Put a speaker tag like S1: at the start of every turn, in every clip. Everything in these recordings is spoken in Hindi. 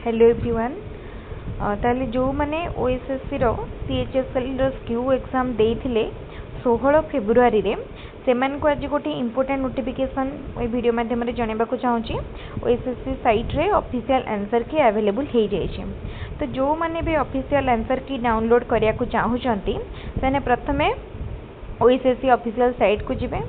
S1: Hello everyone. ताले जो माने ओएसएससी रो सीएचएसएल रो स्क्यू एग्जाम देइथिले 16 फेब्रुआरी रे सेमान को आज गोटे इंपोर्टेंट नोटिफिकेशन ए वीडियो माध्यम रे जणेबा को चाहूची। ओएसएससी साइट रे ऑफिशियल आंसर की अवेलेबल हे जाय छै। तो जो माने भी ऑफिशियल आंसर की डाउनलोड करिया को चाहूचंती ताने प्रथमे ओएसएससी ऑफिशियल साइट को जिबे।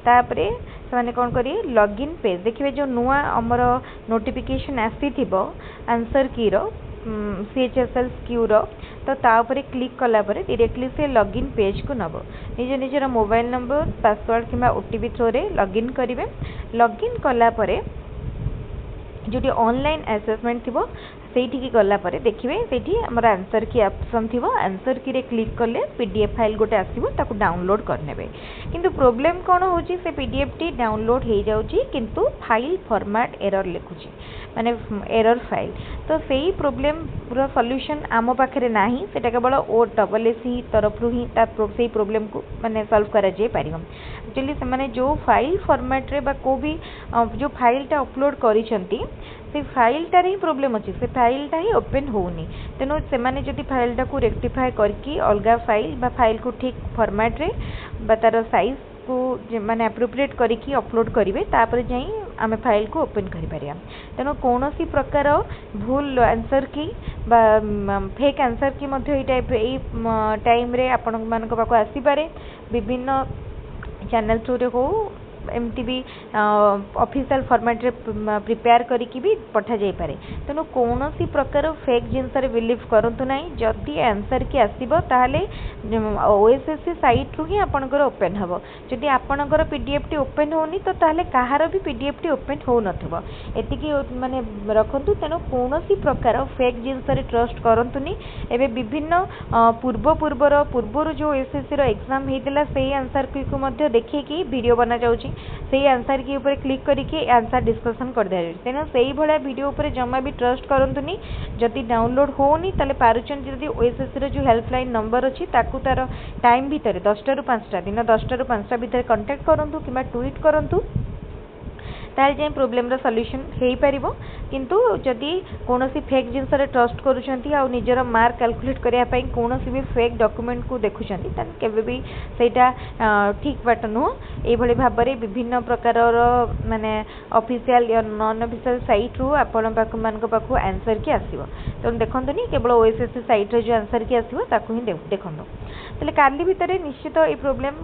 S1: तापरे से कौन करिए लॉगिन पेज देखिए जो नुआ आमर नोटिफिकेशन आसी थिबो आंसर की रो सीएचएसएल क्यू रो तो ताऊपर क्लिक कला परे डायरेक्टली से लॉगिन पेज को नब निज निजर मोबाइल नंबर पासवर्ड किंबा ओटीपी थ्रू रे लॉगिन करिवे। लॉगिन कला परे जो ऑनलाइन असेसमेंट थी से गला देखिए से आमर आंसर की ऑप्शन थी आंसर की रे क्लिक कले पीडीएफ फाइल गोटे आसो ताकू डाउनलोड करने किंतु प्रोब्लेम कौन हो से पीडीएफ टी डाउनलोड हो जाऊँगी किंतु फाइल फॉर्मेट एरर लिखुची माने एरर फाइल। तो सही प्रोब्लेम रो सॉल्यूशन आम पाखे ना से केवल OSSC तरफ ही से प्रोब्लेम को माने सॉल्व करा जाय पारिबो। एक्चुअली से माने जो फाइल फॉर्मेट रे बा को भी जो फाइलटा अपलोड करिसंती से फाइलटार ही प्रोब्लेम अच्छी से फाइलटा ही ओपन होनी तेणु से जब फाइलटा को रेक्टिफाई करके अलग फाइल बा फाइल को ठीक फॉर्मेट रे बा तार साइज को माने एप्रोप्रिएट करके अपलोड करेंगे तापर जाई आम फाइल को ओपन करिपारिया। तेणु कौन सी प्रकार भूल आंसर की बा फेक आंसर की मध्य टाइम रे आपण मानक पाखु आसी पारे विभिन्न चैनल थ्रू रे हो एमती भी ऑफिशियल फॉर्मेट रे प्रिपेयर करिकी भी पठा जाय पारे। तेणु कौन सी प्रकार फेक जिनस रे बिलीव करंतु नाही। जदि आंसर की आसीबो ताहले ओएसएससी साइट रु ही आपनकर ओपन हबो। जदि आपनकर पीडीएफ टी ओपन होनी तो ताहले काहार भी पीडीएफ टी ओपन हो नथबो एतिकी माने रखंतु। तेणु कौन सी प्रकार फेक जिनस रे ट्रस्ट करंतुनी। एबे विभिन्न पूर्वर जो ओएसएससी रो एग्जाम हेतिला सेही आंसर की को मध्य देखिए वीडियो बना जाउची से आंसर की ऊपर क्लिक करके आंसर डिस्कशन कर दे। तेना सही भाया वीडियो ऊपर जमा भी ट्रस्ट करंतुनी। जदि डाउनलोड होनी ताले पारुचन जदि ओएसएससी रो जो हेल्पलाइन नंबर अछि ताकू तार टाइम भीतर 10 ରୁ 5 दिन 10 ରୁ 5 भीतर कांटेक्ट करंतु किबा ट्वीट करंतु ताल जाए प्रोब्लेम रो सॉल्यूशन हेई परिबो। किंतु जदि कोनोसी फेक जिनस रे ट्रस्ट करूछंती आ निजर मार्क कैलकुलेट करिया पई कोनोसी भी फेक डॉक्यूमेंट को देखुछंती तान केबे भी सेटा ठीक बाट नो ए भली भाबरे विभिन्न प्रकार माने ऑफिशियल या नॉन ऑफिशियल साइट रु आपण मान पाखु आंसर की आसीबो। तो देखंतुनी केवल ओएसएससी साइट रे जो आंसर की आसीबो ताकू ही देखंतु तले काली भीतर निश्चित ए प्रॉब्लम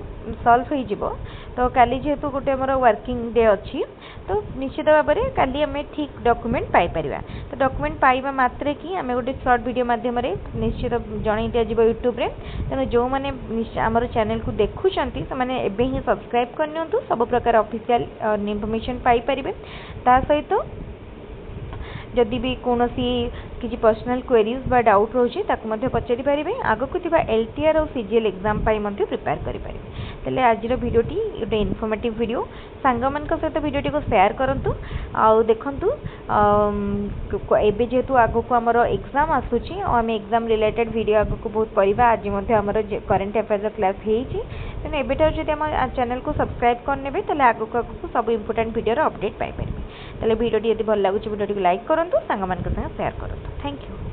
S1: सॉल्व हो जिवो। तो काली जेहेतु गोटे हमर वर्किंग डे अछि तो निश्चित भाव में काली आम ठीक डॉक्यूमेंट पाई परिबा। तो डॉक्यूमेंट पाइबा मात्रे कि आम गोटे शॉर्ट वीडियो माध्यम निश्चित जन दिया यूट्यूब रे। तेणु जो मैंने आमर चैनल को देखुंट से मैंने एबे ही सब्सक्राइब करनियंतु सब प्रकार ऑफिशियल इन्फॉर्मेशन पाई परिबे। ता सहित जदि भी कौन किसी पर्सनल क्वेरीज बा डाउट रोचे ताकु मध्य पचारि पारिबे। आगकु थिबा एलटीआर और सीजीएल एग्जाम पाई मध्य प्रिपेयर करि पारिबे। तले आजिर वीडियोटी गोटे इनफॉर्मेटिव वीडियो सांग मान सहित वीडियोटी को शेयर करंतु आउ देखंतु। एबे जेहेतु आगकु हमर एग्जाम आसुची और आम एग्जाम रिलेटेड वीडियो आगकु बहुत परिबा। आज मध्य हमर करंट अफेयर क्लास हेइची तेणु एबेटा जदि हम चैनल को सब्सक्राइब करनेबे तले आगकु सब इंपोर्टेंट वीडियो अपडेट पाई परिबे। तले वीडियोटी यदि भल लागुची वीडियोटी को लाइक करंतु सांग मान संगे शेयर करंतु। Thank you.